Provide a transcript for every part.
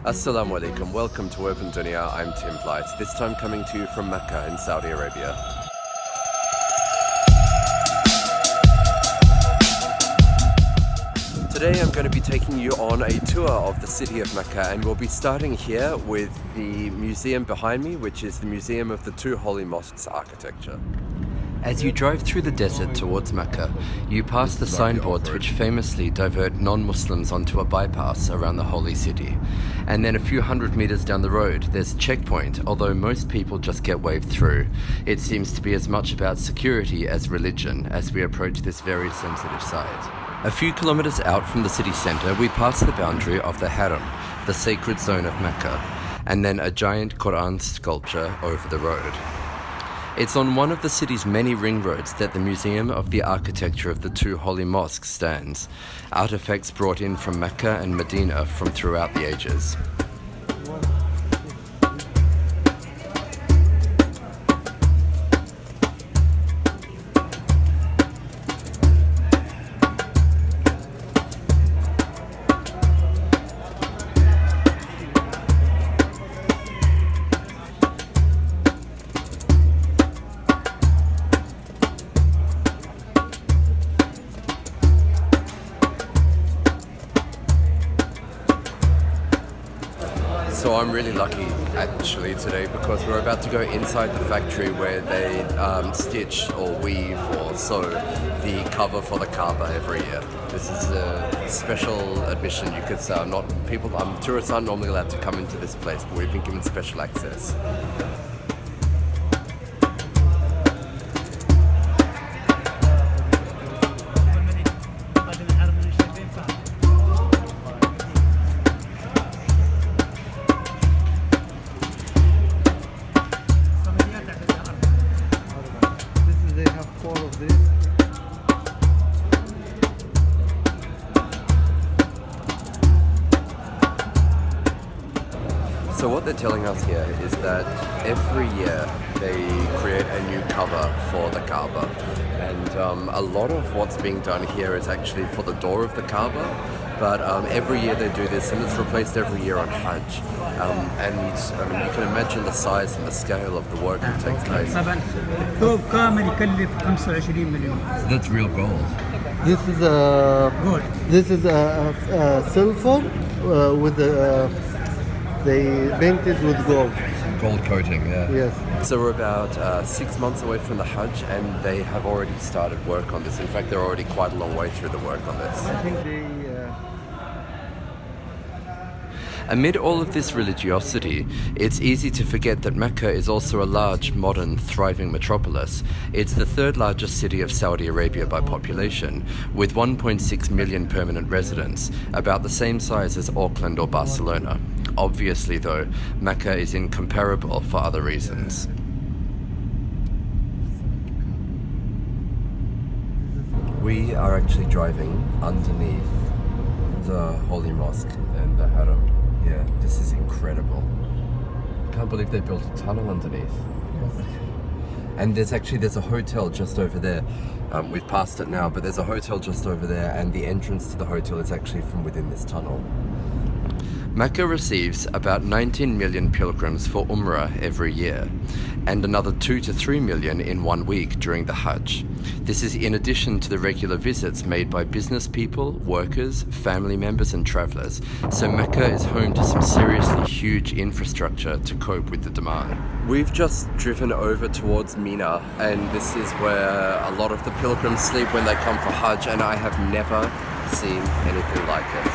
Assalamu alaikum, welcome to Urban Dunya, I'm Tim Blight, this time coming to you from Mecca in Saudi Arabia. Today I'm going to be taking you on a tour of the city of Mecca, and we'll be starting here with the museum behind me, which is the Museum of the Two Holy Mosques architecture. As you drive through the desert towards Mecca, you pass the signboards which famously divert non-Muslims onto a bypass around the holy city. And then a few hundred meters down the road, there's a checkpoint, although most people just get waved through. It seems to be as much about security as religion as we approach this very sensitive site. A few kilometers out from the city center, we pass the boundary of the Haram, the sacred zone of Mecca, and then a giant Quran sculpture over the road. It's on one of the city's many ring roads that the Museum of the Architecture of the Two Holy Mosques stands, artifacts brought in from Mecca and Medina from throughout the ages. So I'm really lucky actually today because we're about to go inside the factory where they stitch or weave or sew the cover for the Kaaba every year. This is a special admission, you could say. Tourists aren't normally allowed to come into this place, but we've been given special access. So what they're telling us here is that every year they create a new cover for the Kaaba, and a lot of what's being done here is actually for the door of the Kaaba, but every year they do this, and it's replaced every year on Hajj. You can imagine the size and the scale of the work that takes place. So that's real gold. This is gold. This is silver with they painted with gold. Gold coating, yeah. Yes. So we're about 6 months away from the Hajj, and they have already started work on this. In fact, they're already quite a long way through the work on this. I think they... Amid all of this religiosity, it's easy to forget that Mecca is also a large, modern, thriving metropolis. It's the third largest city of Saudi Arabia by population, with 1.6 million permanent residents, about the same size as Auckland or Barcelona. Obviously, though, Mecca is incomparable for other reasons. We are actually driving underneath the Holy Mosque and the Haram. Yeah, this is incredible. I can't believe they built a tunnel underneath. Yes. And there's a hotel just over there. We've passed it now, but there's a hotel just over there, and the entrance to the hotel is actually from within this tunnel. Mecca receives about 19 million pilgrims for umrah every year, and another 2 to 3 million in 1 week during the Hajj. This is in addition to the regular visits made by business people, workers, family members and travellers, so Mecca is home to some seriously huge infrastructure to cope with the demand. We've just driven over towards Mina, and this is where a lot of the pilgrims sleep when they come for Hajj, and I have never seen anything like it.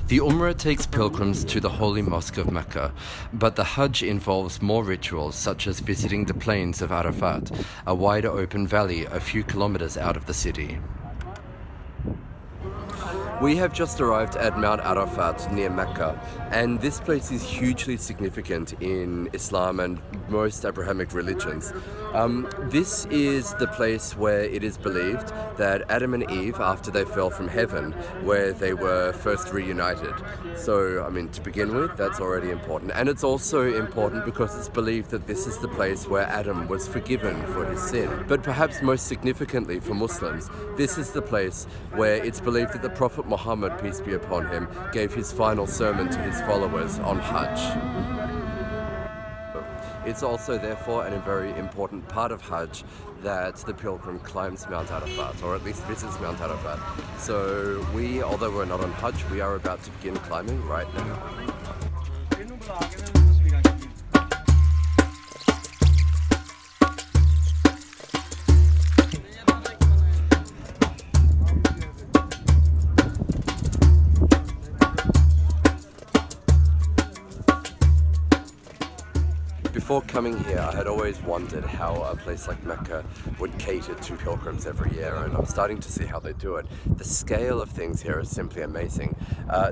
The Umrah takes pilgrims to the Holy Mosque of Mecca, but the Hajj involves more rituals such as visiting the plains of Arafat, a wider open valley a few kilometers out of the city. We have just arrived at Mount Arafat near Mecca, and this place is hugely significant in Islam and most Abrahamic religions. This is the place where it is believed that Adam and Eve, after they fell from heaven, where they were first reunited. So, I mean, to begin with, that's already important. And it's also important because it's believed that this is the place where Adam was forgiven for his sin. But perhaps most significantly for Muslims, this is the place where it's believed that the Prophet Muhammad, peace be upon him, gave his final sermon to his followers on Hajj. It's also therefore a very important part of Hajj that the pilgrim climbs Mount Arafat, or at least visits Mount Arafat. So we, although we're not on Hajj, we are about to begin climbing right now. Before coming here, I had always wondered how a place like Mecca would cater to pilgrims every year, and I'm starting to see how they do it. The scale of things here is simply amazing.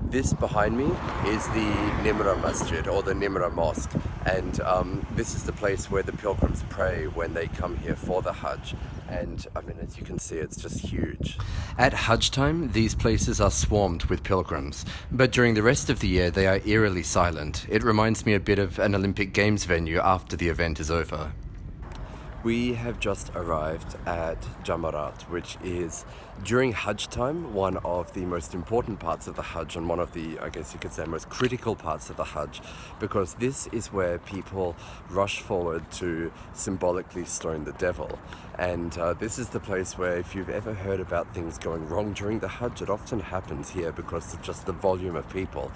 This behind me is the Nimra Masjid, or the Nimra Mosque, and this is the place where the pilgrims pray when they come here for the Hajj. And I mean, as you can see, it's just huge. At Hajj time, these places are swarmed with pilgrims, but during the rest of the year they are eerily silent. It reminds me a bit of an Olympic Games venue after the event is over. We have just arrived at Jamarat, which is, during Hajj time, one of the most important parts of the Hajj and one of the, I guess you could say, most critical parts of the Hajj, because this is where people rush forward to symbolically stone the devil. And this is the place where, if you've ever heard about things going wrong during the Hajj, it often happens here because of just the volume of people.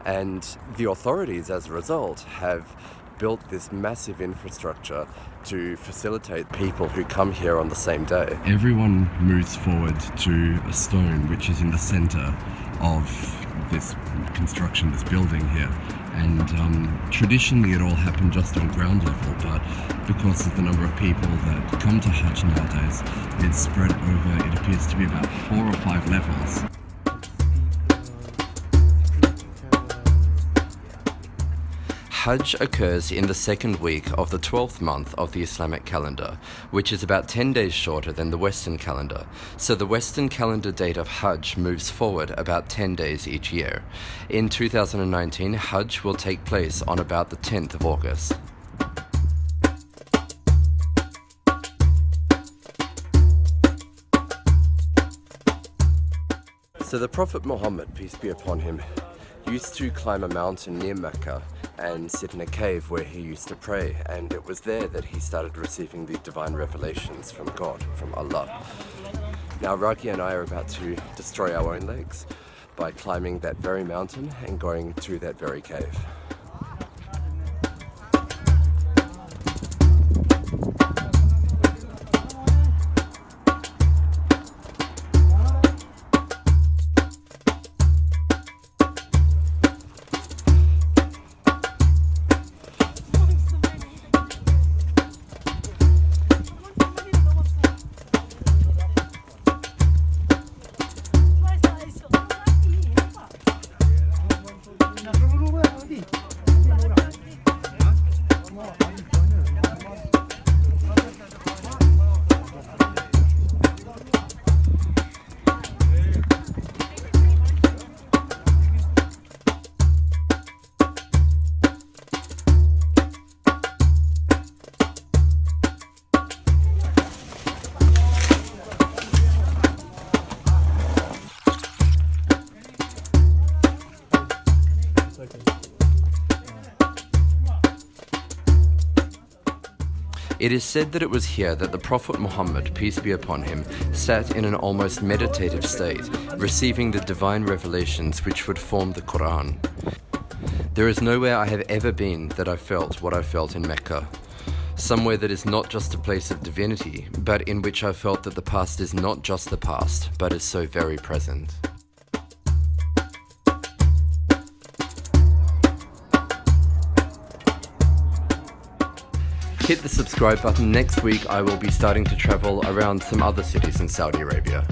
And the authorities, as a result, have built this massive infrastructure to facilitate people who come here on the same day. Everyone moves forward to a stone which is in the center of this construction, this building here. And traditionally it all happened just on ground level, but because of the number of people that come to Hajj nowadays, it's spread over, it appears to be about 4 or 5 levels. Hajj occurs in the second week of the 12th month of the Islamic calendar, which is about 10 days shorter than the Western calendar. So the Western calendar date of Hajj moves forward about 10 days each year. In 2019, Hajj will take place on about the 10th of August. So the Prophet Muhammad, peace be upon him, used to climb a mountain near Mecca and sit in a cave where he used to pray, and it was there that he started receiving the divine revelations from God, from Allah. Now Raki and I are about to destroy our own legs by climbing that very mountain and going to that very cave. It is said that it was here that the Prophet Muhammad, peace be upon him, sat in an almost meditative state, receiving the divine revelations which would form the Quran. There is nowhere I have ever been that I felt what I felt in Mecca. Somewhere that is not just a place of divinity, but in which I felt that the past is not just the past, but is so very present. Hit the subscribe button. Next week I will be starting to travel around some other cities in Saudi Arabia.